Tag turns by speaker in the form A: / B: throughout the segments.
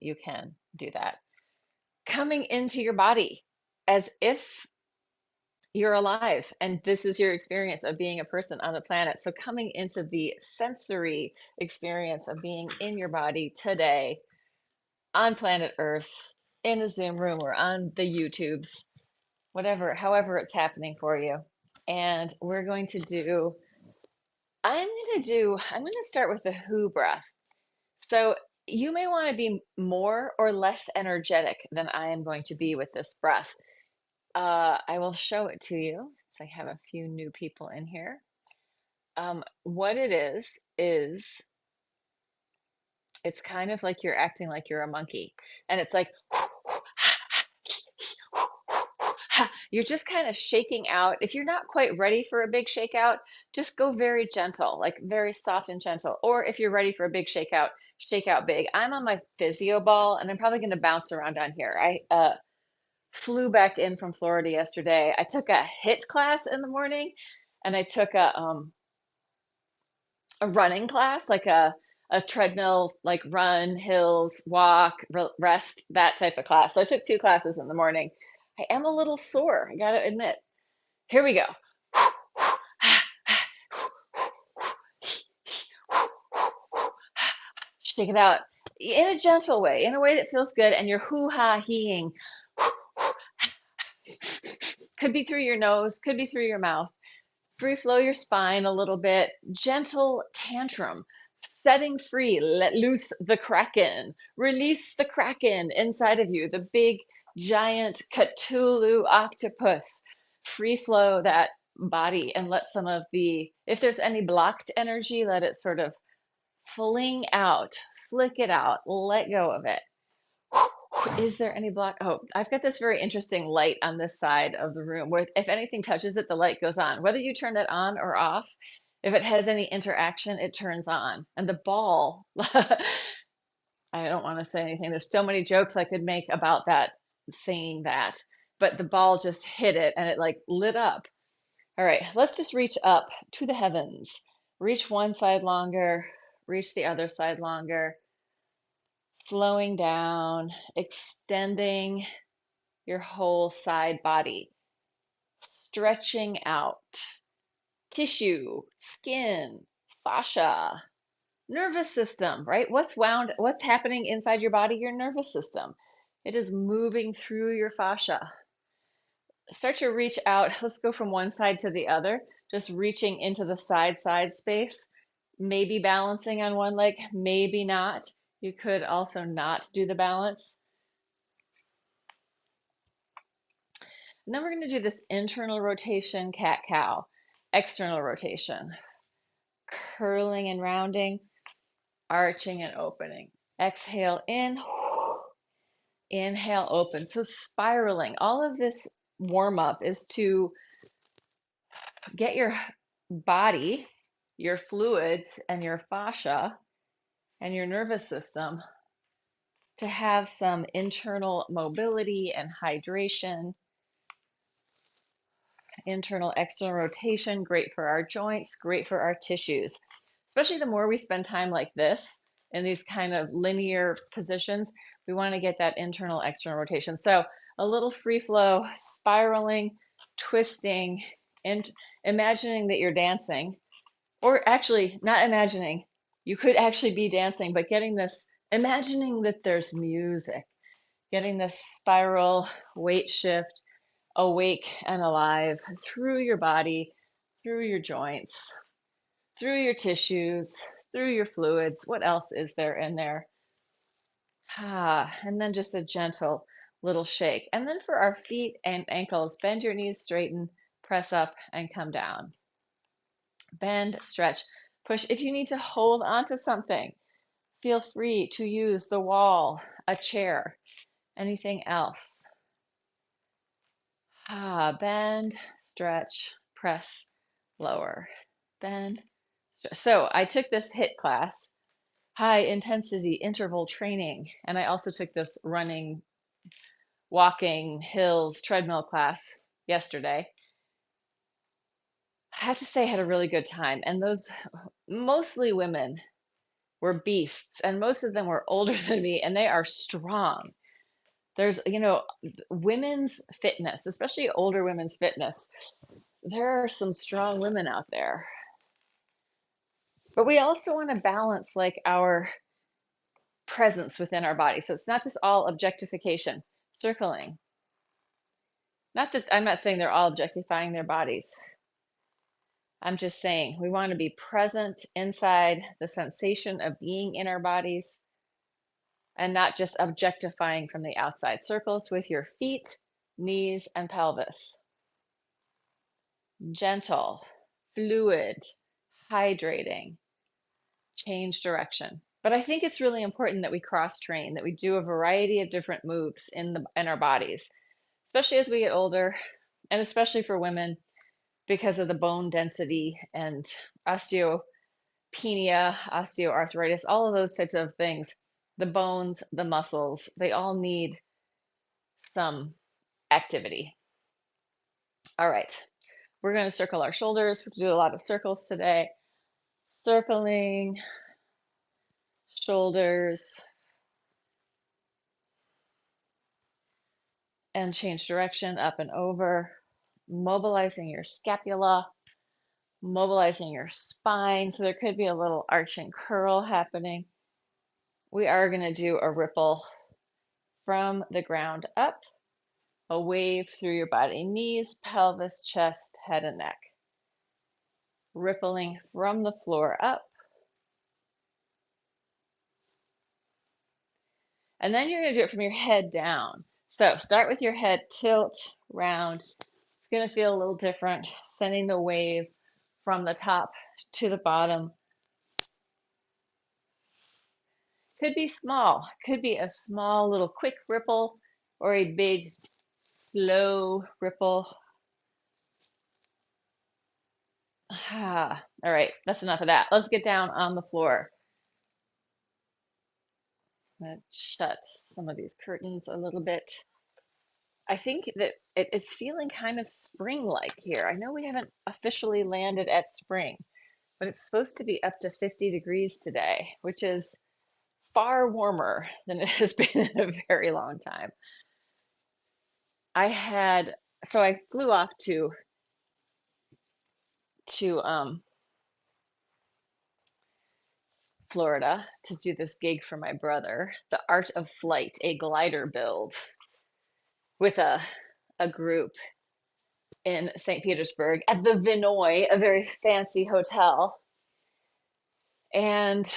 A: you can do that. Coming into your body as if you're alive and this is your experience of being a person on the planet. So coming into the sensory experience of being in your body today on planet Earth, in a Zoom room or on the YouTubes, whatever, however it's happening for you. And I'm going to start with the who breath. So you may want to be more or less energetic than I am going to be with this breath. I will show it to you since I have a few new people in here. What it is it's kind of like you're acting like you're a monkey. And it's like, you're just kind of shaking out. If you're not quite ready for a big shakeout, just go very gentle, like very soft and gentle. Or if you're ready for a big shakeout, shake out big. I'm on my physio ball and I'm probably going to bounce around on here. I flew back in from Florida yesterday. I took a HIIT class in the morning and I took a running class, like a treadmill, like run, hills, walk, rest, that type of class. So I took two classes in the morning. I am a little sore, I gotta admit. Here we go. Shake it out in a gentle way, in a way that feels good, and you're hoo-ha-heeing. Could be through your nose, could be through your mouth. Free flow your spine a little bit. Gentle tantrum. Setting free, let loose the Kraken. Release the Kraken inside of you, the big, giant Cthulhu octopus. Free flow that body and let some of if there's any blocked energy, let it sort of fling out, flick it out, let go of it. Is there any block? Oh, I've got this very interesting light on this side of the room where if anything touches it, the light goes on. Whether you turn it on or off, if it has any interaction, it turns on. And the ball, I don't want to say anything. There's so many jokes I could make about that, saying that, but the ball just hit it and it like lit up. All right, let's just reach up to the heavens. Reach one side longer, reach the other side longer, slowing down, extending your whole side body, stretching out tissue, skin, fascia, nervous system, right? What's happening inside your body? Your nervous system. It is moving through your fascia. Start to reach out. Let's go from one side to the other, just reaching into the side space, maybe balancing on one leg, maybe not. You could also not do the balance. And then we're going to do this internal rotation, cat-cow, external rotation, curling and rounding, arching and opening. Exhale in, inhale, open. So spiraling. All of this warm up is to get your body, your fluids, and your fascia and your nervous system to have some internal mobility and hydration. Internal, external rotation, great for our joints, great for our tissues. Especially the more we spend time like this in these kind of linear positions, we want to get that internal, external rotation. So a little free flow, spiraling, twisting, and imagining that you're dancing, or actually not imagining, you could actually be dancing, but imagining that there's music, getting this spiral weight shift, awake and alive through your body, through your joints, through your tissues, through your fluids. What else is there in there? And then just a gentle little shake. And then for our feet and ankles, bend your knees, straighten, press up, and come down. Bend, stretch, push. If you need to hold on to something, feel free to use the wall, a chair, anything else. Bend, stretch, press, lower. Bend. Stretch. So I took this HIIT class, high intensity interval training, and I also took this running, walking, hills, treadmill class yesterday. I have to say I had a really good time, and those mostly women were beasts, and most of them were older than me, and they are strong. There's, women's fitness, especially older women's fitness. There are some strong women out there. But we also want to balance like our presence within our body. So it's not just all objectification, circling. Not that I'm not saying they're all objectifying their bodies. I'm just saying we want to be present inside the sensation of being in our bodies and not just objectifying from the outside. Circles with your feet, knees, and pelvis. Gentle, fluid, hydrating, change direction. But I think it's really important that we cross train, that we do a variety of different moves in our bodies, especially as we get older, and especially for women because of the bone density and osteopenia, osteoarthritis, all of those types of things. The bones, the muscles, they all need some activity. All right, we're going to circle our shoulders. We're going to do a lot of circles today. Circling, shoulders, and change direction up and over, mobilizing your scapula, mobilizing your spine. So there could be a little arch and curl happening. We are going to do a ripple from the ground up, a wave through your body, knees, pelvis, chest, head, and neck. Rippling from the floor up. And then you're going to do it from your head down. So start with your head, tilt, round. It's going to feel a little different, sending the wave from the top to the bottom. Could be small, could be a small little quick ripple or a big slow ripple. All right, that's enough of that. Let's get down on the floor. I'm going to shut some of these curtains a little bit. I think that it's feeling kind of spring-like here. I know we haven't officially landed at spring, but it's supposed to be up to 50 degrees today, which is far warmer than it has been in a very long time. So I flew off to Florida to do this gig for my brother, The Art of Flight, a glider build with a group in St. Petersburg at the Vinoy, a very fancy hotel. And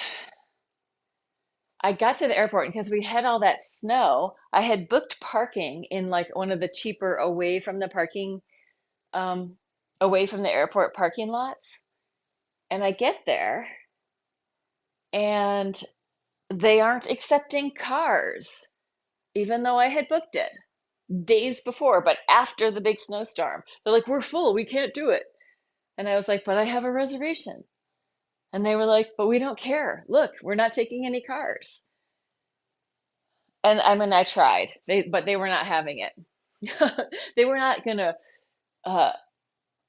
A: I got to the airport because we had all that snow. I had booked parking in like one of the cheaper away from the airport parking lots. And I get there and they aren't accepting cars, even though I had booked it days before, but after the big snowstorm. They're like, we're full, we can't do it. And I was like, but I have a reservation. And they were like, but we don't care. Look, we're not taking any cars. And I mean, I tried, but they were not having it. They were not going to uh,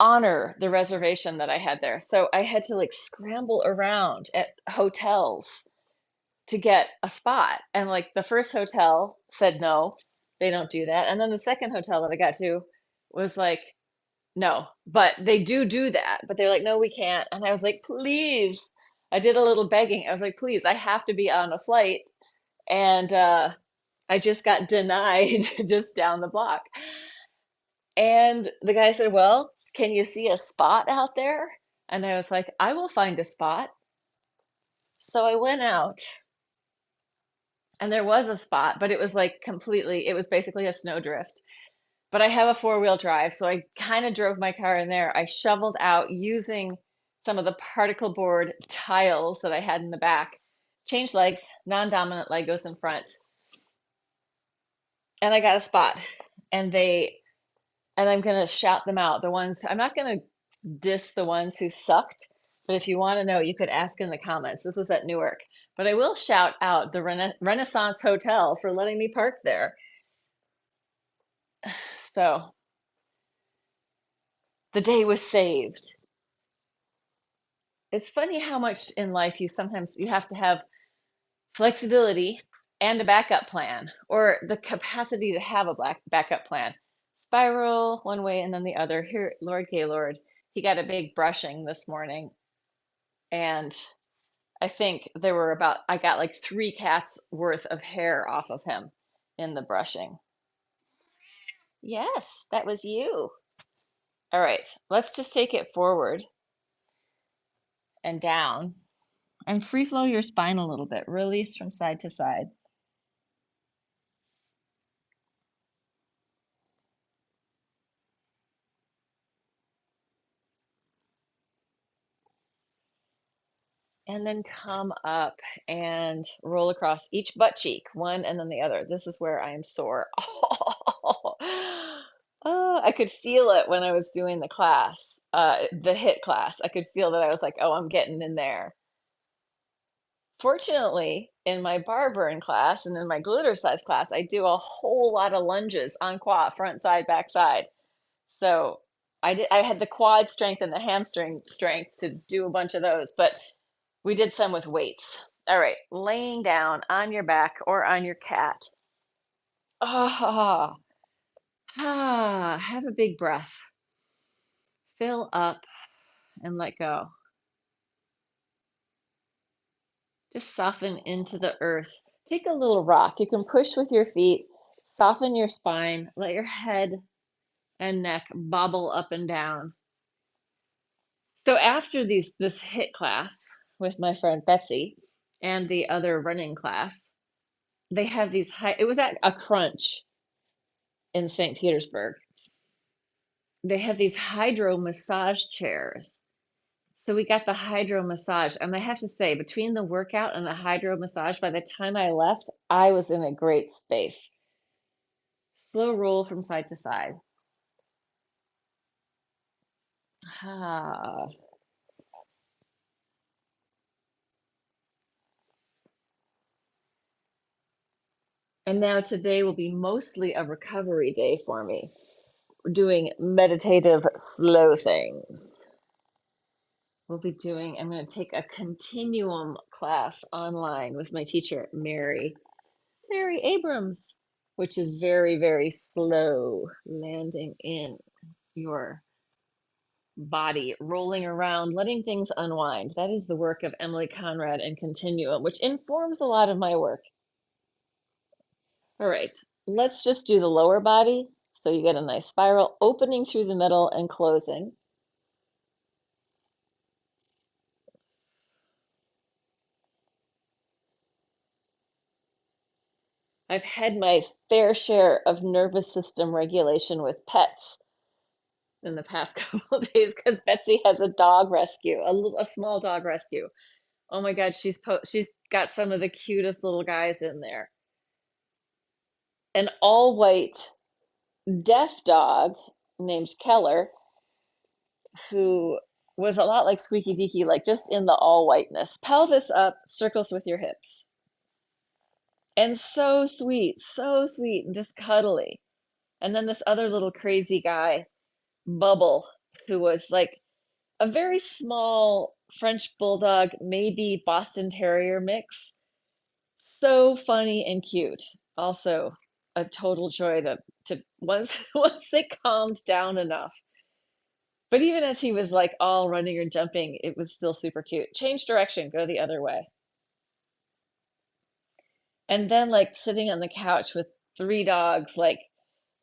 A: honor the reservation that I had there. So I had to like scramble around at hotels to get a spot. And like the first hotel said no, they don't do that. And then the second hotel that I got to was like, no, but they do that. But they're like, no, we can't. And I was like, please. I did a little begging. I was like, please, I have to be on a flight. And I just got denied just down the block. And the guy said, well, can you see a spot out there? And I was like, I will find a spot. So I went out and there was a spot, but it was like it was basically a snowdrift. But I have a four-wheel drive, so I kind of drove my car in there. I shoveled out using some of the particle board tiles that I had in the back, changed legs, non-dominant leg goes in front, and I got a spot. And I'm gonna shout them out. I'm not gonna diss the ones who sucked, but if you want to know, you could ask in the comments. This was at Newark. But I will shout out the Renaissance Hotel for letting me park there. So the day was saved. It's funny how much in life you have to have flexibility, and a backup plan, or the capacity to have a backup plan. Spiral one way and then the other. Here, Lord Gaylord, he got a big brushing this morning, and I think I got like 3 cats worth of hair off of him in the brushing. Yes, that was you. All right, let's just take it forward and down and free flow your spine a little bit. Release from side to side. And then come up and roll across each butt cheek, one and then the other. This is where I am sore. Oh, I could feel it when I was doing the class, the HIIT class. I could feel that I was like, oh, I'm getting in there. Fortunately, in my bar burn class and in my glute class, I do a whole lot of lunges en croix, front side, back side. So I had the quad strength and the hamstring strength to do a bunch of those, but we did some with weights. All right, laying down on your back or on your cat. Ah, have a big breath. Fill up and let go. Just soften into the earth. Take a little rock. You can push with your feet, soften your spine, let your head and neck bobble up and down. So after this HIIT class with my friend Betsy and the other running class, they have these it was at a Crunch in St. Petersburg. They have these hydro massage chairs. So we got the hydro massage, and I have to say, between the workout and the hydro massage, by the time I left, I was in a great space. Slow roll from side to side. Ah. And now today will be mostly a recovery day for me. We're doing meditative slow things. I'm going to take a continuum class online with my teacher, Mary Abrams, which is very, very slow, landing in your body, rolling around, letting things unwind. That is the work of Emily Conrad and Continuum, which informs a lot of my work. All right, let's just do the lower body. So you get a nice spiral, opening through the middle and closing. I've had my fair share of nervous system regulation with pets in the past couple of days because Betsy has a dog rescue, a small dog rescue. Oh my God, she's got some of the cutest little guys in there. An all white deaf dog named Keller, who was a lot like Squeaky Deaky, like just in the all whiteness. Pelvis up, circles with your hips. And so sweet, and just cuddly. And then this other little crazy guy, Bubble, who was like a very small French bulldog, maybe Boston Terrier mix. So funny and cute. Also, a total joy to once they calmed down enough. But even as he was like all running and jumping, it was still super cute. Change direction, go the other way. And then like sitting on the couch with 3 dogs, like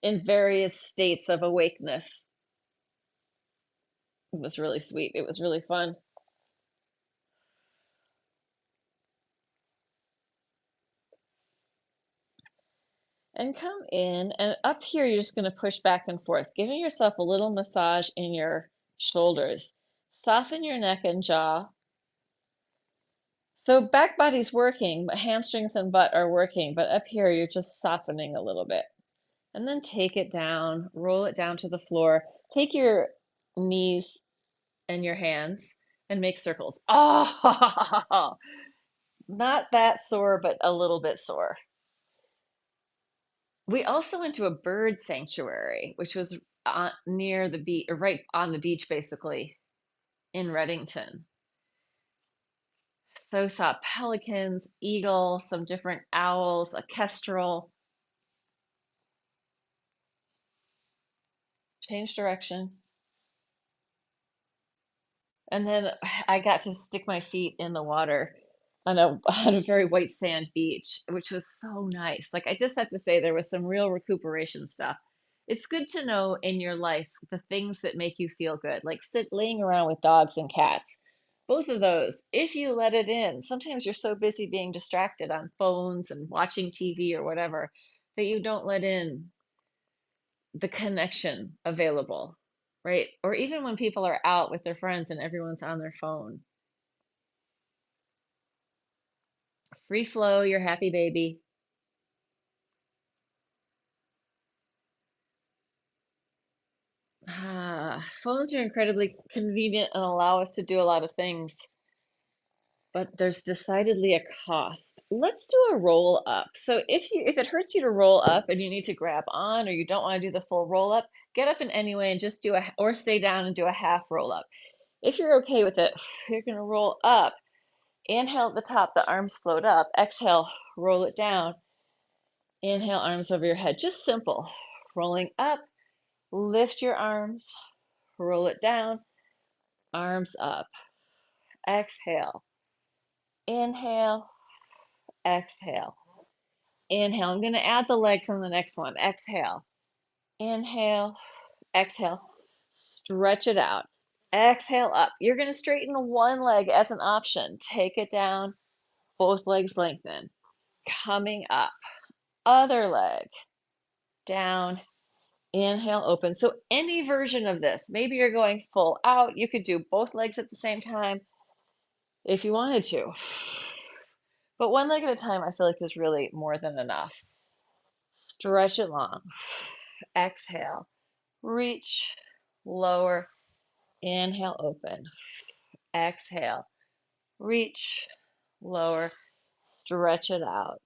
A: in various states of awakeness. It was really sweet. It was really fun. And come in, and up here, you're just going to push back and forth, giving yourself a little massage in your shoulders. Soften your neck and jaw. So back body's working, but hamstrings and butt are working, but up here, you're just softening a little bit. And then take it down, roll it down to the floor. Take your knees and your hands and make circles. Oh, not that sore, but a little bit sore. We also went to a bird sanctuary, which was near the beach, or right on the beach, basically, in Reddington. So saw pelicans, eagle, some different owls, a kestrel. Change direction. And then I got to stick my feet in the water on a on a very white sand beach, which was so nice. Like I just have to say there was some real recuperation stuff. It's good to know in your life the things that make you feel good, like laying around with dogs and cats. Both of those, if you let it in, sometimes you're so busy being distracted on phones and watching TV or whatever that you don't let in the connection available, right? Or even when people are out with their friends and everyone's on their phone. Free flow, you're happy baby. Phones are incredibly convenient and allow us to do a lot of things, but there's decidedly a cost. Let's do a roll up. So if it hurts you to roll up and you need to grab on or you don't want to do the full roll up, get up in any way and just do or stay down and do a half roll up. If you're okay with it, you're going to roll up. Inhale at the top, the arms float up. Exhale, roll it down. Inhale, arms over your head. Just simple. Rolling up, lift your arms, roll it down, arms up. Exhale. Inhale, exhale. Inhale. I'm going to add the legs on the next one. Exhale. Inhale, exhale. Stretch it out. Exhale up. You're going to straighten one leg as an option. Take it down. Both legs lengthen. Coming up. Other leg. Down. Inhale, open. So any version of this, maybe you're going full out. You could do both legs at the same time if you wanted to. But one leg at a time, I feel like is really more than enough. Stretch it long. Exhale. Reach. Lower. Inhale, open. Exhale. Reach. Lower. Stretch it out.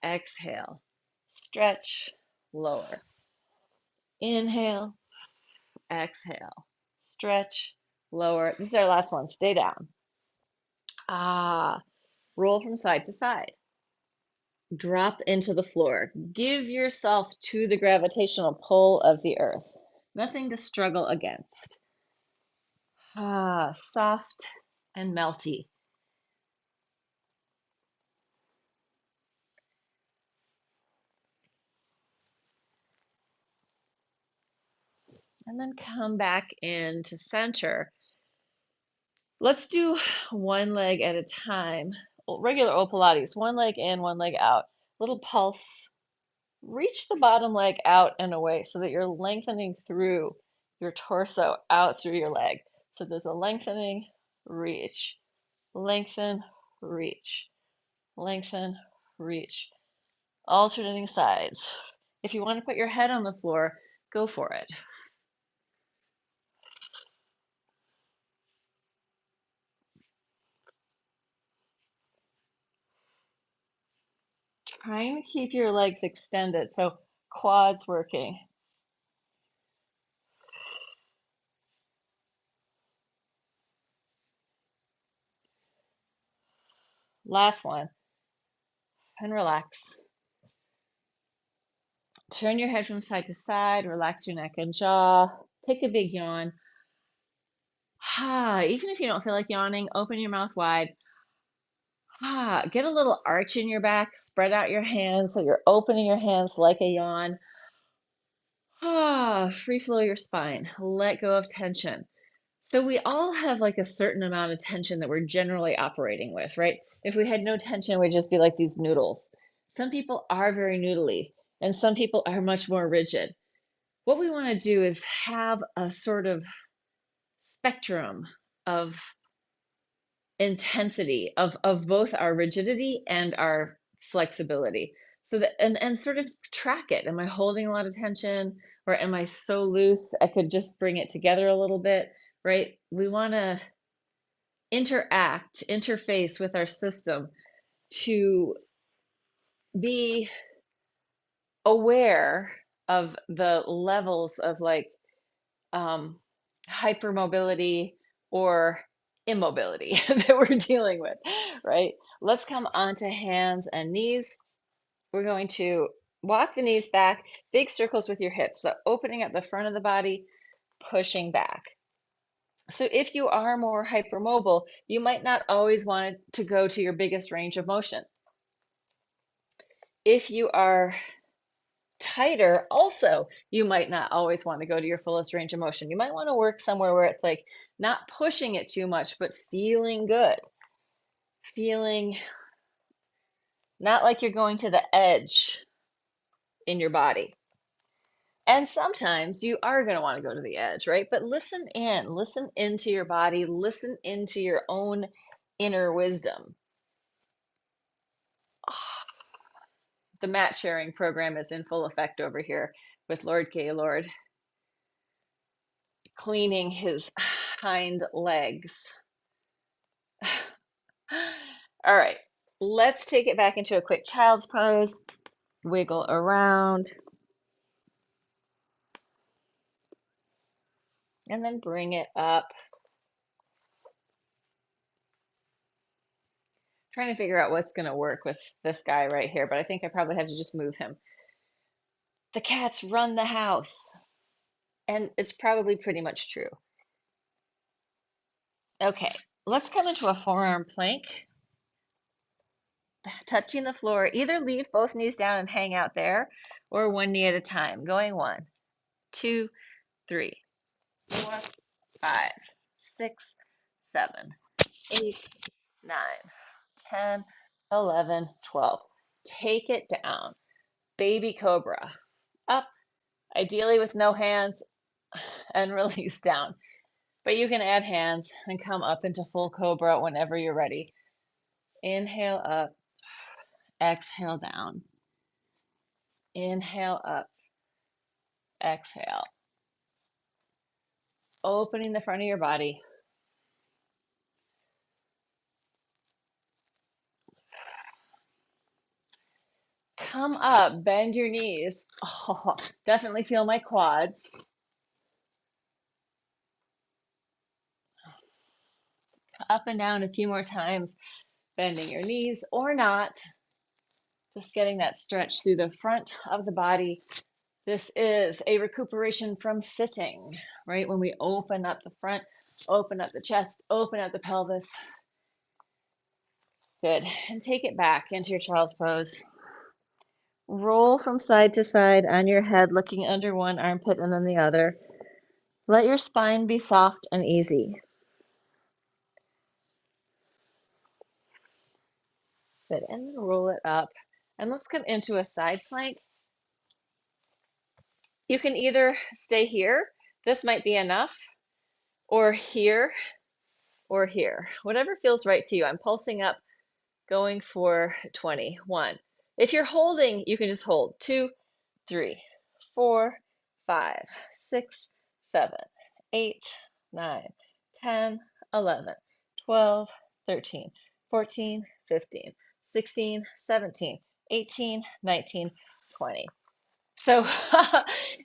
A: Exhale. Stretch. Lower. Inhale. Exhale. Stretch. Lower. This is our last one. Stay down. Roll from side to side. Drop into the floor. Give yourself to the gravitational pull of the earth. Nothing to struggle against. Soft and melty. And then come back into center. Let's do one leg at a time. Regular old Pilates, one leg in, one leg out. Little pulse. Reach the bottom leg out and away so that you're lengthening through your torso out through your leg. So there's a lengthening, reach, lengthen, reach, lengthen, reach. Alternating sides. If you want to put your head on the floor, go for it. Trying to keep your legs extended, so quads working. Last one, and relax. Turn your head from side to side, relax your neck and jaw. Take a big yawn. Even if you don't feel like yawning, open your mouth wide. Get a little arch in your back, spread out your hands so you're opening your hands like a yawn. Free flow your spine. Let go of tension. So we all have like a certain amount of tension that we're generally operating with, right? If we had no tension, we'd just be like these noodles. Some people are very noodly, and some people are much more rigid. What we want to do is have a sort of spectrum of intensity of both our rigidity and our flexibility. So that and sort of track it. Am I holding a lot of tension or am I so loose I could just bring it together a little bit, right? We want to interface with our system to be aware of the levels of like um, hypermobility or immobility that we're dealing with, right? Let's come onto hands and knees. We're going to walk the knees back, big circles with your hips. So opening up the front of the body, pushing back. So if you are more hypermobile, you might not always want to go to your biggest range of motion. If you are tighter, also, you might not always want to go to your fullest range of motion. You might want to work somewhere where it's like not pushing it too much, but feeling good. Feeling not like you're going to the edge in your body. And sometimes you are going to want to go to the edge, right? But listen into your body, listen into your own inner wisdom. The mat sharing program is in full effect over here with Lord Gaylord cleaning his hind legs. All right, let's take it back into a quick child's pose. Wiggle around. And then bring it up. Trying to figure out what's going to work with this guy right here, but I think I probably have to just move him. The cats run the house. And it's probably pretty much true. Okay, let's come into a forearm plank. Touching the floor. Either leave both knees down and hang out there, or one knee at a time. Going 1, 2, 3, 4, 5, 6, 7, 8, 9, 10, 11, 12. Take it down. Baby cobra. Up, ideally with no hands, and release down. But you can add hands and come up into full cobra whenever you're ready. Inhale up, exhale down. Inhale up, exhale. Opening the front of your body. Come up, bend your knees. Oh, definitely feel my quads. Up and down a few more times, bending your knees or not. Just getting that stretch through the front of the body. This is a recuperation from sitting, right? When we open up the front, open up the chest, open up the pelvis. Good. And take it back into your child's pose. Roll from side to side on your head, looking under one armpit and then the other. Let your spine be soft and easy. Good. And then roll it up. And let's come into a side plank. You can either stay here, this might be enough, or here, or here. Whatever feels right to you. I'm pulsing up, going for 20. 1. If you're holding, you can just hold. 2, 3, 4, 5, 6, 7, 8, 9, 10, 11, 12, 13, 14, 15, 16, 17, 18, 19, 20. So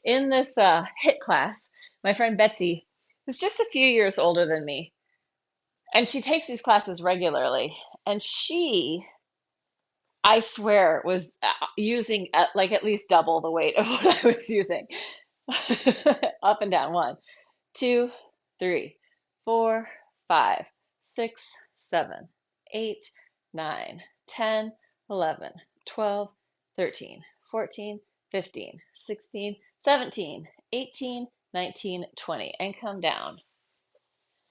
A: in this HIIT class, my friend Betsy, who's just a few years older than me, and she takes these classes regularly, and she, I swear, was using like at least double the weight of what I was using. Up and down. 1, 2, 3, 4, 5, 6, 7, 8, 9, 10, 11, 12, 13, 14, 15, 16, 17, 18, 19, 20, and come down.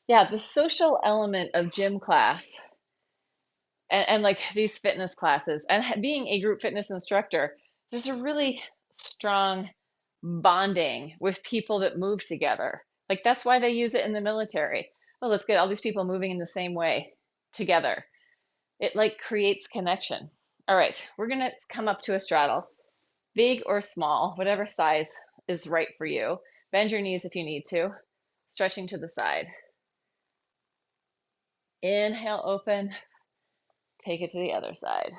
A: Yeah, the social element of gym class and like these fitness classes and being a group fitness instructor, there's a really strong bonding with people that move together. Like that's why they use it in the military. Oh, let's get all these people moving in the same way together. It like creates connection. All right, we're gonna come up to a straddle, big or small, whatever size is right for you. Bend your knees if you need to, stretching to the side. Inhale, open, take it to the other side.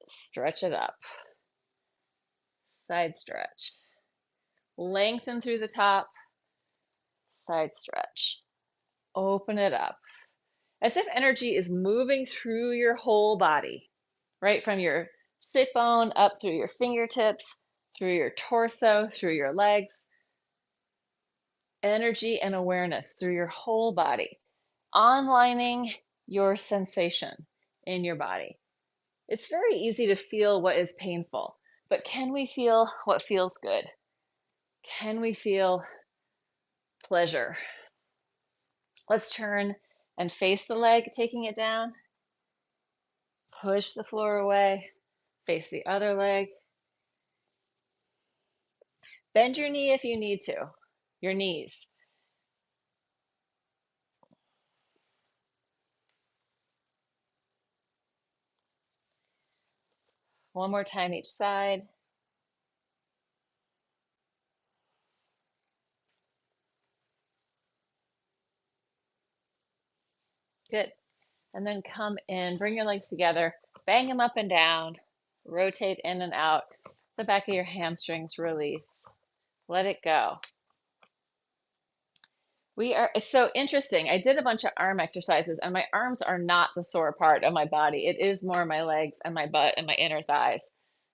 A: Stretch it up, side stretch. Lengthen through the top, side stretch. Open it up. As if energy is moving through your whole body, right? From your sit bone up through your fingertips, through your torso, through your legs. Energy and awareness through your whole body, onlining your sensation in your body. It's very easy to feel what is painful, but can we feel what feels good? Can we feel pleasure? Let's turn and face the leg, taking it down. Push the floor away. Face the other leg. Bend your knee if you need to, your knees. One more time each side. Good. And then come in, bring your legs together, bang them up and down, rotate in and out. The back of your hamstrings release. Let it go. It's so interesting. I did a bunch of arm exercises, and my arms are not the sore part of my body. It is more my legs and my butt and my inner thighs.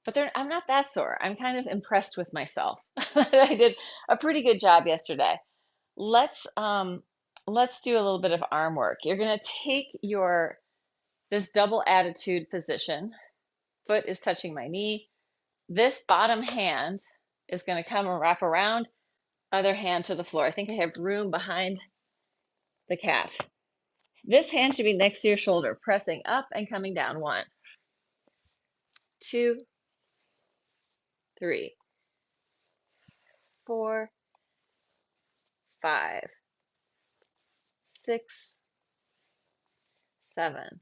A: But I'm not that sore. I'm kind of impressed with myself. I did a pretty good job yesterday. Let's do a little bit of arm work. You're gonna take this double attitude position. Foot is touching my knee. This bottom hand is going to come and wrap around, other hand to the floor. I think I have room behind the cat. This hand should be next to your shoulder, pressing up and coming down. 1, 2, 3, 4, 5, 6, 7,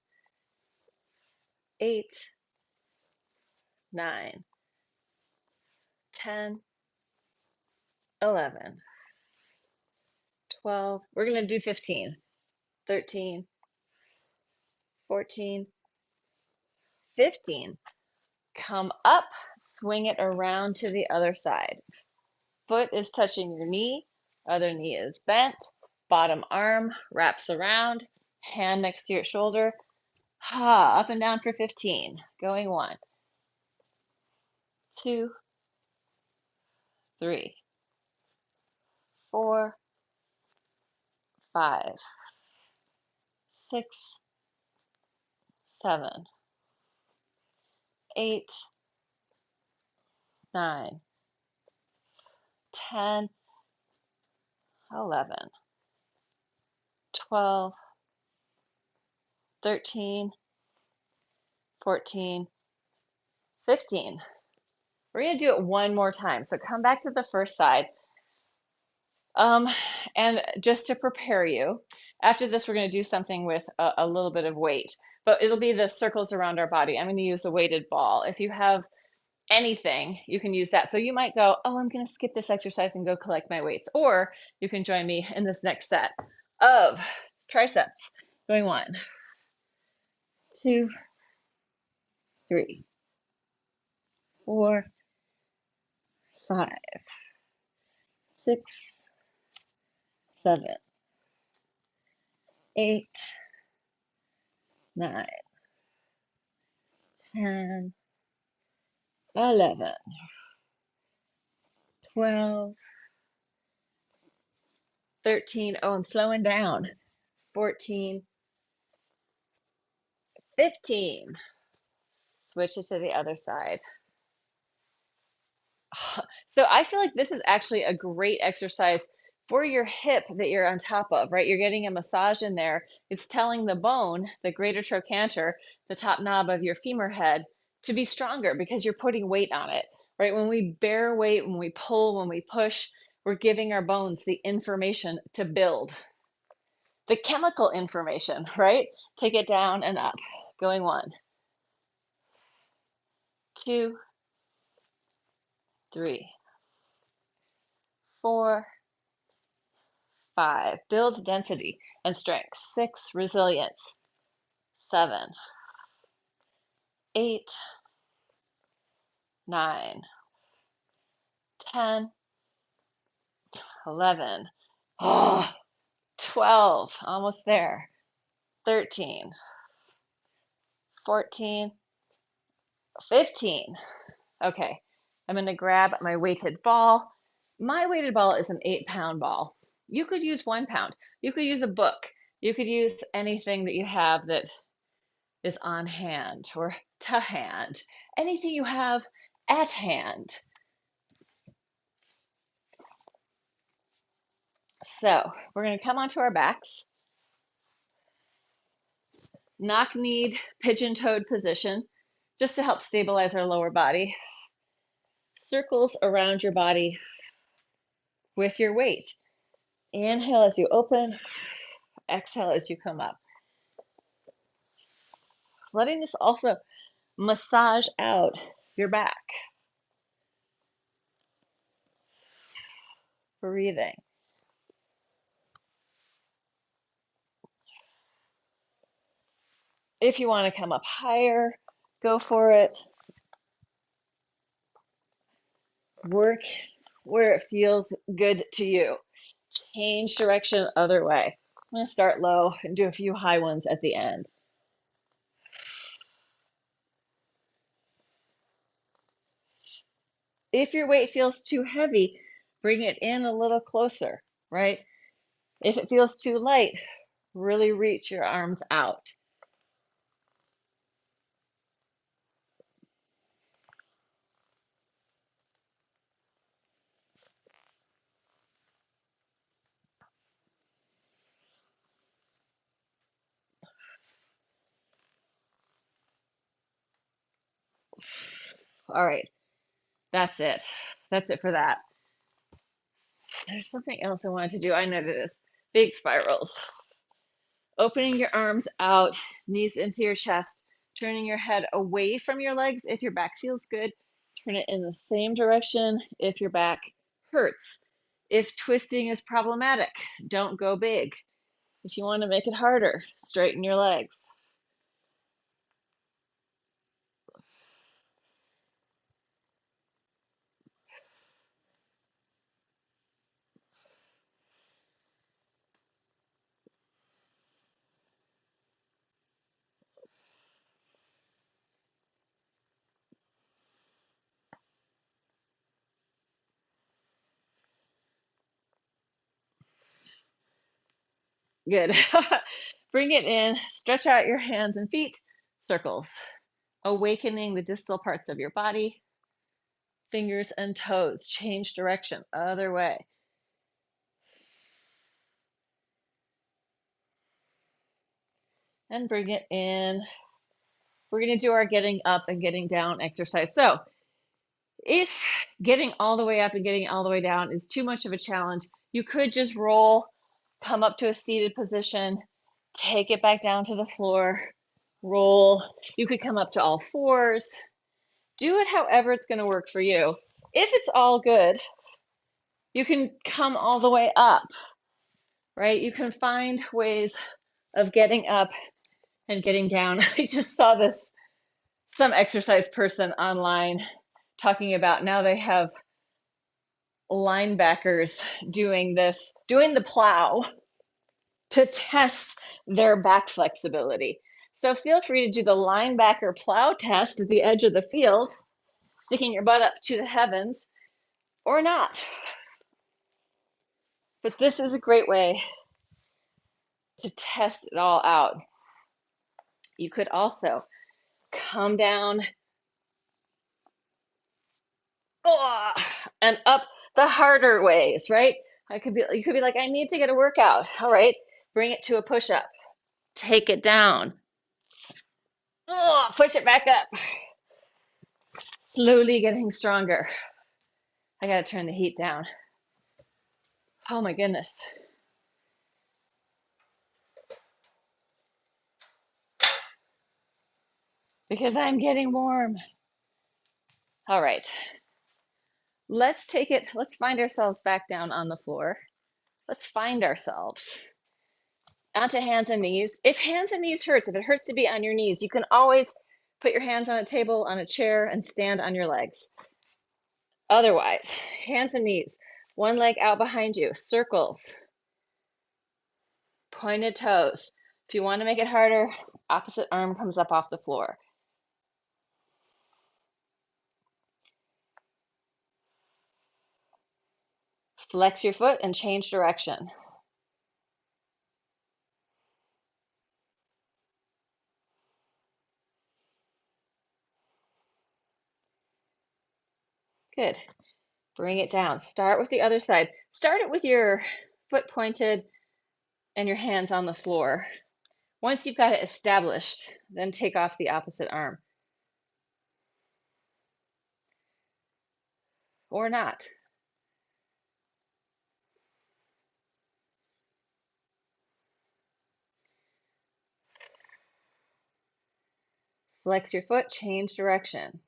A: 8, 9, 10, 11, 12. We're going to do 15, 13, 14, 15. Come up, swing it around to the other side. Foot is touching your knee, other knee is bent, bottom arm wraps around, hand next to your shoulder. Ha, up and down for 15. Going 1, 2, 3, 4, 5, 6, 7, 8, 9, 10, 11, 12, 13, 14, 15. We're going to do it one more time. So come back to the first side. And just to prepare you, after this, we're going to do something with a little bit of weight, but it'll be the circles around our body. I'm going to use a weighted ball. If you have anything, you can use that. So you might go, oh, I'm going to skip this exercise and go collect my weights. Or you can join me in this next set of triceps. Going 1, 2, 3, 4, 5, 6, 7, 8, 9, 10, 11, 12, 13. Oh, I'm slowing down. 14, 15. Switch it to the other side. So I feel like this is actually a great exercise for your hip that you're on top of, right? You're getting a massage in there. It's telling the bone, the greater trochanter, the top knob of your femur head, to be stronger because you're putting weight on it, right? When we bear weight, when we pull, when we push, we're giving our bones the information to build, the chemical information, right? Take it down and up. Going 1, 2, 3, 4, 5. Build density and strength. 6. Resilience. 7, 8, 9, 10, 11, 12, almost there. 13, 14, 15. Okay, I'm going to grab my weighted ball. My weighted ball is an 8-pound ball. You could use 1 pound. You could use a book. You could use anything that you have that is on hand or to hand. Anything you have at hand. So we're going to come onto our backs. Knock-kneed, pigeon-toed position, just to help stabilize our lower body. Circles around your body with your weight. Inhale as you open, exhale as you come up. Letting this also massage out your back. Breathing. If you want to come up higher, go for it. Work where it feels good to you. Change direction other way. I'm going to start low and do a few high ones at the end. If your weight feels too heavy, bring it in a little closer, right? If it feels too light, really reach your arms out. All right, that's it. That's it for that. There's something else I wanted to do. I know this. Big spirals. Opening your arms out, knees into your chest, turning your head away from your legs if your back feels good. Turn it in the same direction if your back hurts. If twisting is problematic, don't go big. If you want to make it harder, straighten your legs. Good. Bring it in, stretch out your hands and feet, circles, awakening the distal parts of your body, fingers and toes, change direction, other way. And bring it in. We're going to do our getting up and getting down exercise. So if getting all the way up and getting all the way down is too much of a challenge, you could just roll, come up to a seated position, take it back down to the floor, roll. You could come up to all fours. Do it however it's going to work for you. If it's all good, you can come all the way up, right? You can find ways of getting up and getting down. I just saw this, some exercise person online talking about now they have linebackers doing this, doing the plow to test their back flexibility. So feel free to do the linebacker plow test at the edge of the field, sticking your butt up to the heavens, or not. But this is a great way to test it all out. You could also come down and up the harder ways, right? You could be like, I need to get a workout. All right, bring it to a push-up. Take it down. Push it back up. Slowly getting stronger. I gotta turn the heat down. Oh my goodness. Because I'm getting warm. All right. Let's find ourselves back down on the floor. Let's find ourselves onto hands and knees. If hands and knees hurts, if it hurts to be on your knees, you can always put your hands on a table, on a chair, and stand on your legs. Otherwise, hands and knees, one leg out behind you, circles. Pointed toes. If you want to make it harder, opposite arm comes up off the floor. Flex your foot and change direction. Good. Bring it down. Start with the other side. Start it with your foot pointed and your hands on the floor. Once you've got it established, then take off the opposite arm. Or not. Flex your foot, change direction.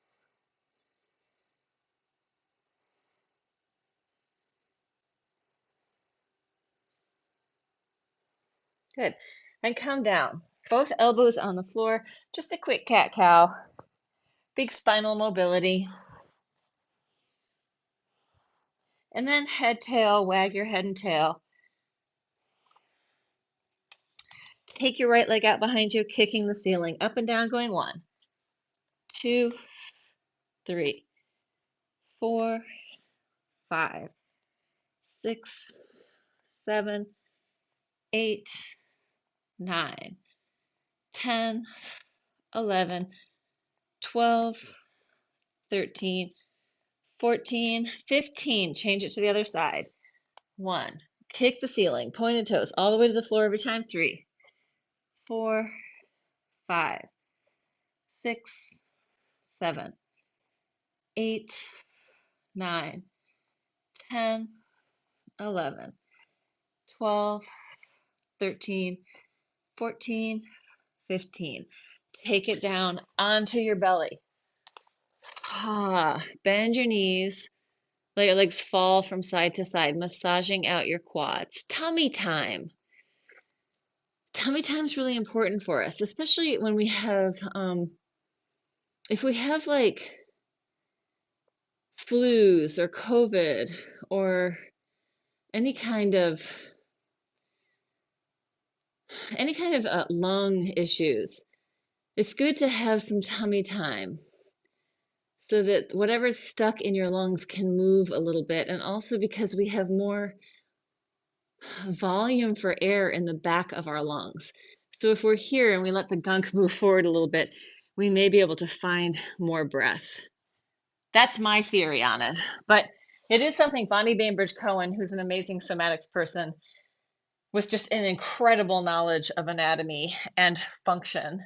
A: Good. And come down. Both elbows on the floor. Just a quick cat-cow. Big spinal mobility. And then head, tail, wag your head and tail. Take your right leg out behind you, kicking the ceiling. Up and down, going 1, 2, 3, 4, 5, 6, 7, 8, 9, 10, 11, 12, 13, 14, 15. Change it to the other side. 1. Kick the ceiling. Pointed toes all the way to the floor every time. 3, 4, 5, 6, 7, 8, 9, 10, 11, 12, 13, 14, 15. Take it down onto your belly. Bend your knees. Let your legs fall from side to side, massaging out your quads. Tummy time. Tummy time is really important for us, especially when we have, if we have like flus or COVID or any kind of lung issues. It's good to have some tummy time so that whatever's stuck in your lungs can move a little bit, and also because we have more volume for air in the back of our lungs. So if we're here and we let the gunk move forward a little bit, we may be able to find more breath. That's my theory on it. But it is something Bonnie Bainbridge Cohen, who's an amazing somatics person with just an incredible knowledge of anatomy and function,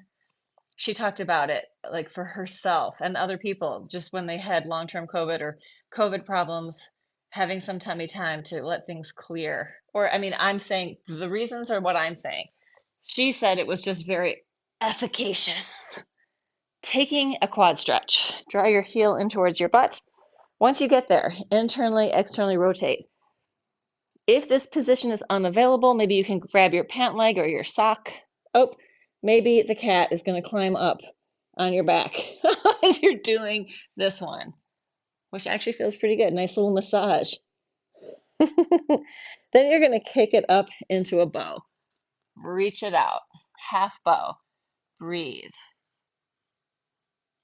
A: she talked about it like for herself and other people, just when they had long-term COVID or COVID problems, having some tummy time to let things clear. Or, I mean, I'm saying the reasons are what I'm saying. She said it was just very efficacious. Taking a quad stretch, draw your heel in towards your butt. Once you get there, internally, externally rotate. If this position is unavailable, maybe you can grab your pant leg or your sock. Oh, maybe the cat is going to climb up on your back as you're doing this one, which actually feels pretty good. Nice little massage. Then you're going to kick it up into a bow. Reach it out. Half bow. Breathe.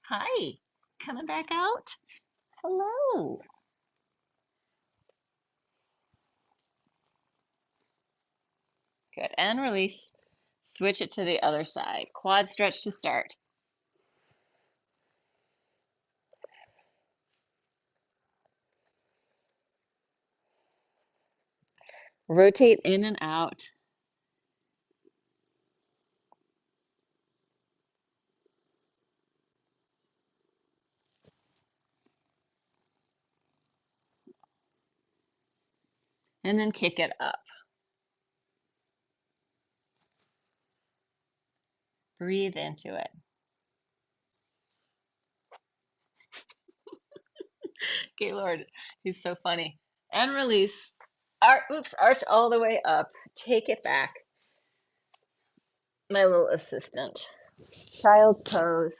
A: Hi. Coming back out? Hello. Good. And release. Switch it to the other side. Quad stretch to start. Rotate in and out. And then kick it up. Breathe into it. Gaylord, he's so funny. And release. Arch all the way up. Take it back. My little assistant. Child pose.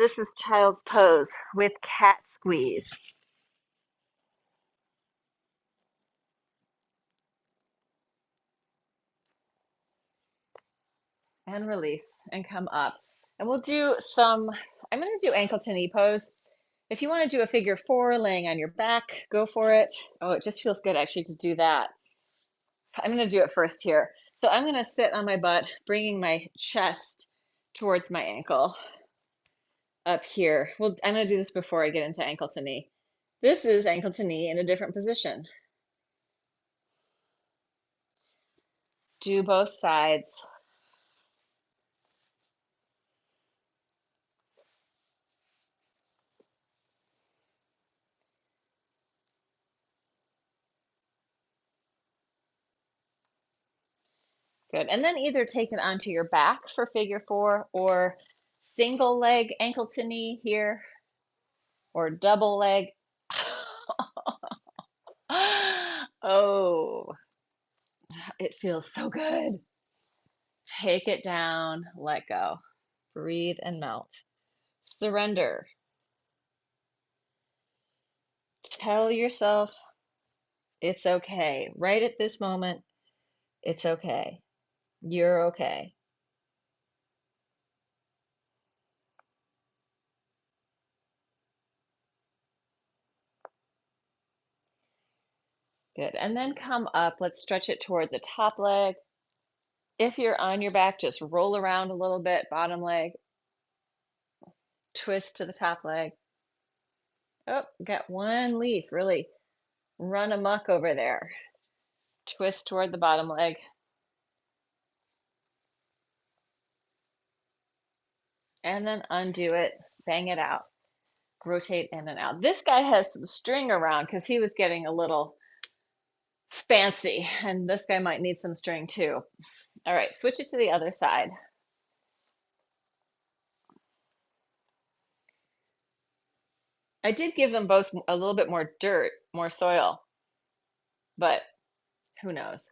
A: This is child's pose with cat squeeze. And release and come up. And we'll do some, I'm going to do ankle to knee pose. If you want to do a figure four laying on your back, go for it. Oh, it just feels good actually to do that. I'm going to do it first here. So I'm going to sit on my butt, bringing my chest towards my ankle up here. Well, I'm going to do this before I get into ankle to knee. This is ankle to knee in a different position. Do both sides. Good. And then either take it onto your back for figure four or single leg ankle to knee here or double leg. Oh, it feels so good. Take it down, let go. Breathe and melt. Surrender. Tell yourself it's okay. Right at this moment, it's okay. You're okay. Good. And then come up. Let's stretch it toward the top leg. If you're on your back, just roll around a little bit, bottom leg, twist to the top leg. Oh, got one leaf, really run amok over there. Twist toward the bottom leg. And then undo it, bang it out, rotate in and out. This guy has some string around because he was getting a little fancy, and this guy might need some string too. All right, switch it to the other side. I did give them both a little bit more dirt, more soil, but who knows?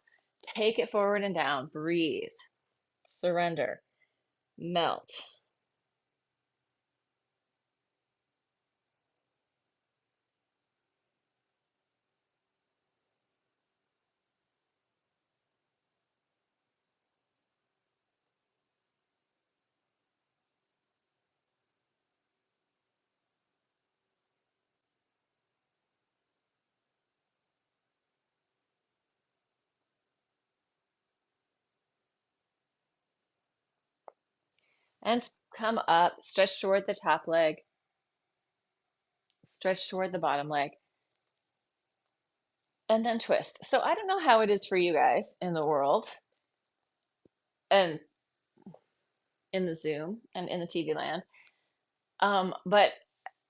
A: Take it forward and down, breathe, surrender, melt. And come up, stretch toward the top leg, stretch toward the bottom leg, and then twist. So I don't know how it is for you guys in the world and in the Zoom and in the TV land. But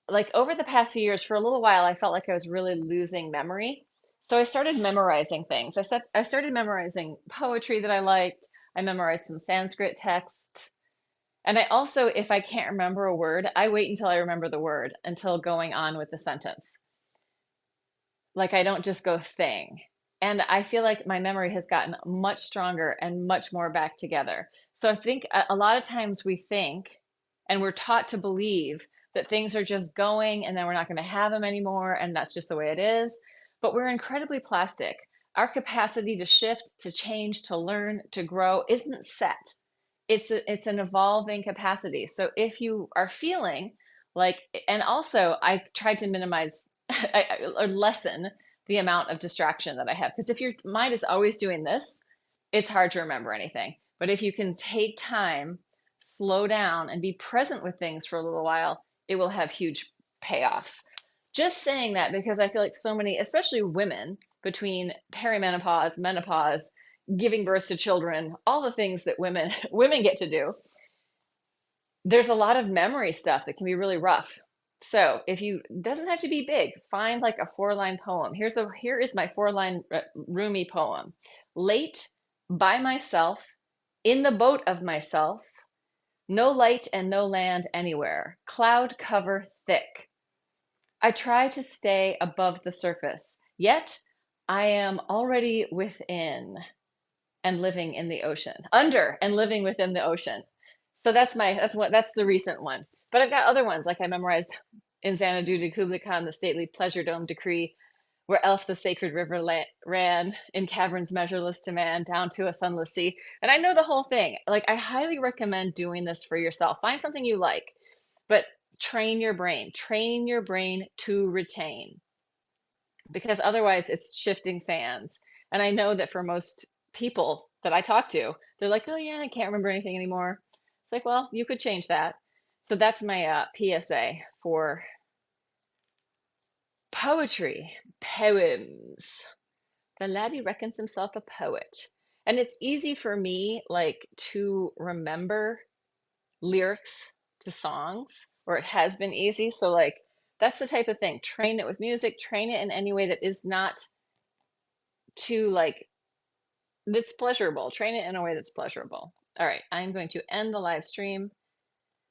A: like over the past few years, for a little while, I felt like I was really losing memory. So I started memorizing things. I started memorizing poetry that I liked. I memorized some Sanskrit text. And I also, if I can't remember a word, I wait until I remember the word until going on with the sentence. Like I don't just go thing. And I feel like my memory has gotten much stronger and much more back together. So I think a lot of times we think and we're taught to believe that things are just going and then we're not going to have them anymore and that's just the way it is. But we're incredibly plastic. Our capacity to shift, to change, to learn, to grow isn't set. It's an evolving capacity. So if you are feeling like, and also I tried to minimize or lessen the amount of distraction that I have. Because if your mind is always doing this, it's hard to remember anything. But if you can take time, slow down, and be present with things for a little while, it will have huge payoffs. Just saying that because I feel like so many, especially women, between perimenopause, menopause, giving birth to children, all the things that women get to do, there's a lot of memory stuff that can be really rough. So if you doesn't have to be big, find like a four-line poem. Here is my four-line Rumi poem. Late by myself, in the boat of myself, no light and no land anywhere, cloud cover thick. I try to stay above the surface, yet I am already within and living in the ocean, under and living within the ocean. So that's the recent one. But I've got other ones, like I memorized in Xanadu de Kubla Khan, the stately pleasure dome decree, where Elf the sacred river ran in caverns measureless to man down to a sunless sea. And I know the whole thing. Like, I highly recommend doing this for yourself. Find something you like, but train your brain to retain, because otherwise it's shifting sands. And I know that for most people that I talk to, they're like, oh yeah, I can't remember anything anymore. It's like, well, you could change that. So that's my PSA for poetry, poems. The laddie reckons himself a poet. And it's easy for me, like, to remember lyrics to songs, or it has been easy. So, like, that's the type of thing. Train it with music, train it in any way that is not too, like, that's pleasurable. Train it in a way that's pleasurable. All right, I'm going to end the live stream.